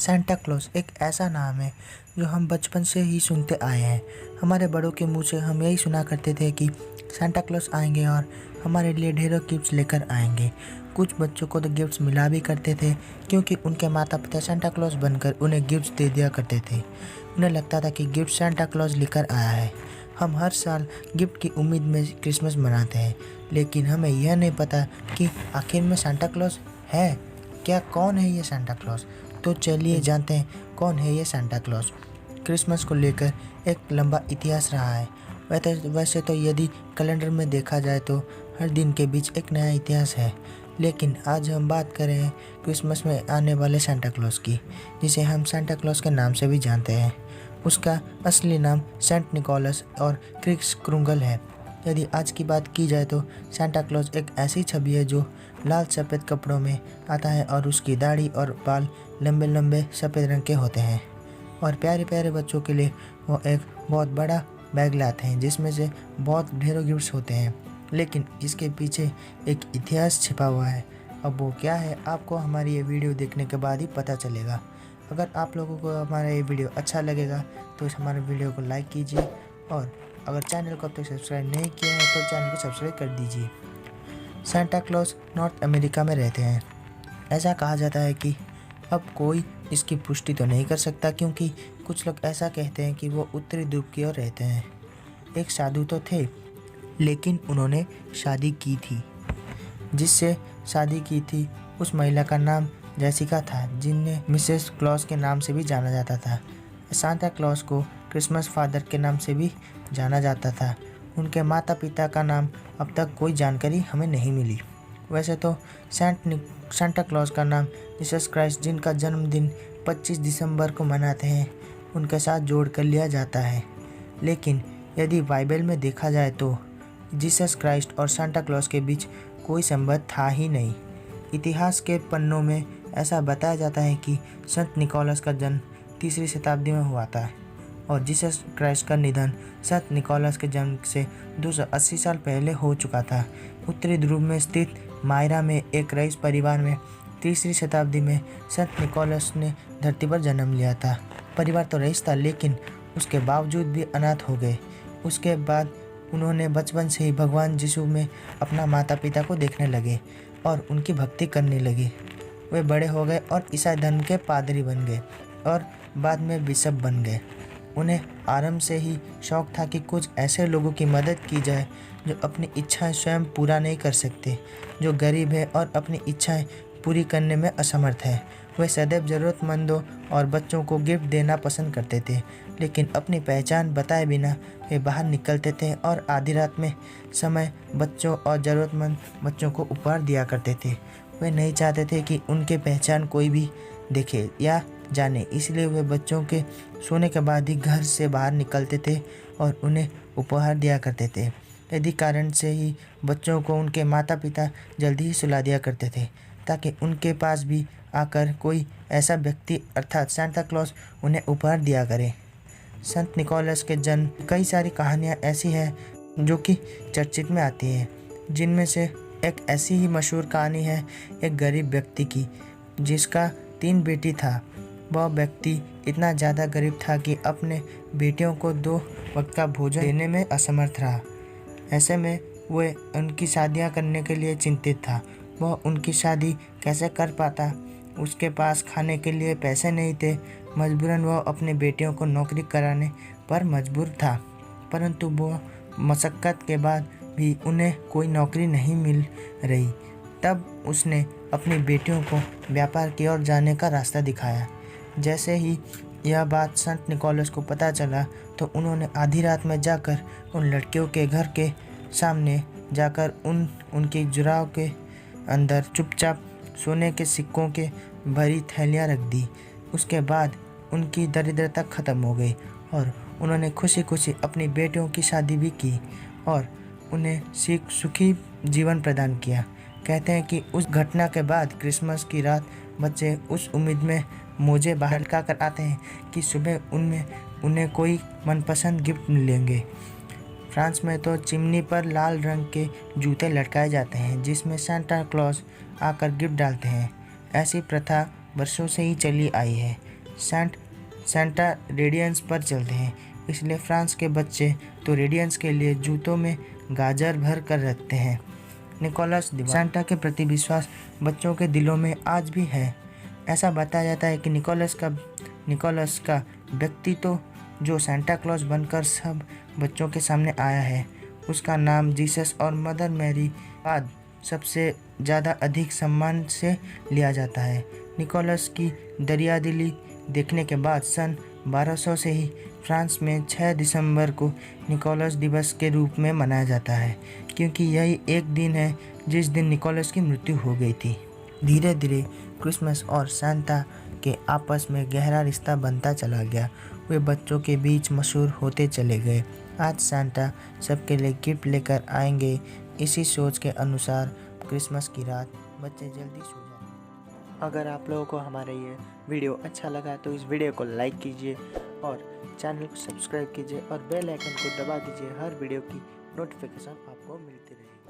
Santa Claus एक ऐसा नाम है जो हम बचपन से ही सुनते आए हैं। हमारे बड़ों के मुंह से हम यही सुना करते थे कि सांता क्लॉज आएंगे और हमारे लिए ढेरों गिफ्ट्स लेकर आएंगे। कुछ बच्चों को तो गिफ्ट्स मिला भी करते थे क्योंकि उनके माता पिता सांता क्लॉज बनकर उन्हें गिफ्ट्स दे दिया करते थे। उन्हें लगता था कि गिफ्ट सांता क्लॉज लेकर आया है। हम हर साल गिफ्ट की उम्मीद में क्रिसमस मनाते हैं, लेकिन हमें यह नहीं पता कि आखिर में सांता क्लॉज है क्या। कौन है ये सांता क्लॉज? तो चलिए जानते हैं कौन है ये सांता क्लॉज। क्रिसमस को लेकर एक लंबा इतिहास रहा है। वैसे तो यदि कैलेंडर में देखा जाए तो हर दिन के बीच एक नया इतिहास है, लेकिन आज हम बात कर रहे हैं क्रिसमस में आने वाले सांता क्लॉज की, जिसे हम सांता क्लॉज के नाम से भी जानते हैं। उसका असली नाम सेंट निकोलस और क्रिस क्रूंगल है। यदि आज की बात की जाए तो सांता क्लॉज एक ऐसी छवि है जो लाल सफ़ेद कपड़ों में आता है और उसकी दाढ़ी और बाल लंबे लंबे सफ़ेद रंग के होते हैं और प्यारे प्यारे बच्चों के लिए वो एक बहुत बड़ा बैग लाते हैं जिसमें से बहुत ढेरों गिफ्ट्स होते हैं। लेकिन इसके पीछे एक इतिहास छिपा हुआ है। अब वो क्या है आपको हमारी ये वीडियो देखने के बाद ही पता चलेगा। अगर आप लोगों को हमारा ये वीडियो अच्छा लगेगा तो इस हमारे वीडियो को लाइक कीजिए और अगर चैनल को अब तक सब्सक्राइब नहीं किया है तो चैनल को सब्सक्राइब कर दीजिए। सांता क्लॉज नॉर्थ अमेरिका में रहते हैं। ऐसा कहा जाता है कि अब कोई इसकी पुष्टि तो नहीं कर सकता क्योंकि कुछ लोग ऐसा कहते हैं कि वो उत्तरी ध्रुव की ओर रहते हैं। एक साधु तो थे, लेकिन उन्होंने शादी की थी। जिससे शादी की थी उस महिला का नाम जेसिका था, जिन्हें मिसेस क्लॉज के नाम से भी जाना जाता था। सांता क्लॉज को क्रिसमस फादर के नाम से भी जाना जाता था। उनके माता पिता का नाम अब तक कोई जानकारी हमें नहीं मिली। वैसे तो सांता क्लॉज का नाम जीसस क्राइस्ट, जिनका जन्मदिन 25 दिसंबर को मनाते हैं, उनके साथ जोड़ कर लिया जाता है। लेकिन यदि बाइबल में देखा जाए तो जीसस क्राइस्ट और सांता क्लॉज के बीच कोई संबंध था ही नहीं। इतिहास के पन्नों में ऐसा बताया जाता है कि संत निकोलस का जन्म 3री शताब्दी में हुआ था और जीसस क्राइस्ट का निधन संत निकोलस के जन्म से 280 साल पहले हो चुका था। उत्तरी ध्रुव में स्थित मायरा में एक रईस परिवार में 3री शताब्दी में संत निकोलस ने धरती पर जन्म लिया था। परिवार तो रईस था, लेकिन उसके बावजूद भी अनाथ हो गए। उसके बाद उन्होंने बचपन से ही भगवान यीशु में अपना माता पिता को देखने लगे और उनकी भक्ति करने लगे। वे बड़े हो गए और ईसाई धर्म के पादरी बन गए और बाद में बिशप बन गए। उन्हें आरंभ से ही शौक था कि कुछ ऐसे लोगों की मदद की जाए जो अपनी इच्छाएं स्वयं पूरा नहीं कर सकते, जो गरीब है और अपनी इच्छाएं पूरी करने में असमर्थ है। वे सदैव ज़रूरतमंदों और बच्चों को गिफ्ट देना पसंद करते थे, लेकिन अपनी पहचान बताए बिना वे बाहर निकलते थे और आधी रात में समय बच्चों और ज़रूरतमंद बच्चों को उपहार दिया करते थे। वे नहीं चाहते थे कि उनके पहचान कोई भी देखे या जाने, इसलिए वे बच्चों के सोने के बाद ही घर से बाहर निकलते थे और उन्हें उपहार दिया करते थे। यदि कारण से ही बच्चों को उनके माता पिता जल्दी ही सुला दिया करते थे ताकि उनके पास भी आकर कोई ऐसा व्यक्ति अर्थात सांता क्लॉज उन्हें उपहार दिया करे। संत निकोलस के जन्म कई सारी कहानियाँ ऐसी हैं जो कि चर्चित में आती हैं, जिनमें से एक ऐसी ही मशहूर कहानी है एक गरीब व्यक्ति की जिसका 3 बेटी था। वह व्यक्ति इतना ज़्यादा गरीब था कि अपने बेटियों को 2 वक्त का भोजन देने में असमर्थ रहा। ऐसे में वह उनकी शादियां करने के लिए चिंतित था। वह उनकी शादी कैसे कर पाता? उसके पास खाने के लिए पैसे नहीं थे। मजबूरन वह अपने बेटियों को नौकरी कराने पर मजबूर था, परंतु वह मशक्क़त के बाद भी उन्हें कोई नौकरी नहीं मिल रही। तब उसने अपनी बेटियों को व्यापार की ओर जाने का रास्ता दिखाया। जैसे ही यह बात संत निकोलस को पता चला तो उन्होंने आधी रात में जाकर उन लड़कियों के घर के सामने जाकर उनकी जुराव के अंदर चुपचाप सोने के सिक्कों के भरी थैलियाँ रख दी। उसके बाद उनकी दरिद्रता ख़त्म हो गई और उन्होंने खुशी खुशी अपनी बेटियों की शादी भी की और उन्हें सुखी जीवन प्रदान किया। कहते हैं कि उस घटना के बाद क्रिसमस की रात बच्चे उस उम्मीद में मोजे बाहर लटका कर आते हैं कि सुबह उन्हें कोई मनपसंद गिफ्ट मिलेंगे। फ्रांस में तो चिमनी पर लाल रंग के जूते लटकाए जाते हैं जिसमें सांता क्लॉज आकर गिफ्ट डालते हैं। ऐसी प्रथा वर्षों से ही चली आई है। सेंटा रेडियंस पर चलते हैं, इसलिए फ्रांस के बच्चे तो रेडियंस के लिए जूतों में गाजर भर कर रखते हैं। निकोलस दिवाली। सेंटा के प्रति विश्वास बच्चों के दिलों में आज भी है। ऐसा बताया जाता है कि निकोलस का व्यक्तित्व जो सेंटा क्लॉज बनकर सब बच्चों के सामने आया है, उसका नाम जीसस और मदर मैरी बाद सबसे ज़्यादा अधिक सम्मान से लिया जाता है। निकोलस की दरियादिली देखने के बाद सन 1200 से ही फ्रांस में 6 दिसंबर को निकोलस दिवस के रूप में मनाया जाता है, क्योंकि यही एक दिन है जिस दिन निकोलस की मृत्यु हो गई थी। धीरे धीरे क्रिसमस और सांता के आपस में गहरा रिश्ता बनता चला गया। वे बच्चों के बीच मशहूर होते चले गए। आज सांता सबके लिए गिफ्ट लेकर आएंगे, इसी सोच के अनुसार क्रिसमस की रात बच्चे जल्दी सो जाते हैं। अगर आप लोगों को हमारा ये वीडियो अच्छा लगा तो इस वीडियो को लाइक कीजिए और चैनल को सब्सक्राइब कीजिए और बेल आइकन को दबा दीजिए। हर वीडियो की नोटिफिकेशन आपको मिलती रहेगी।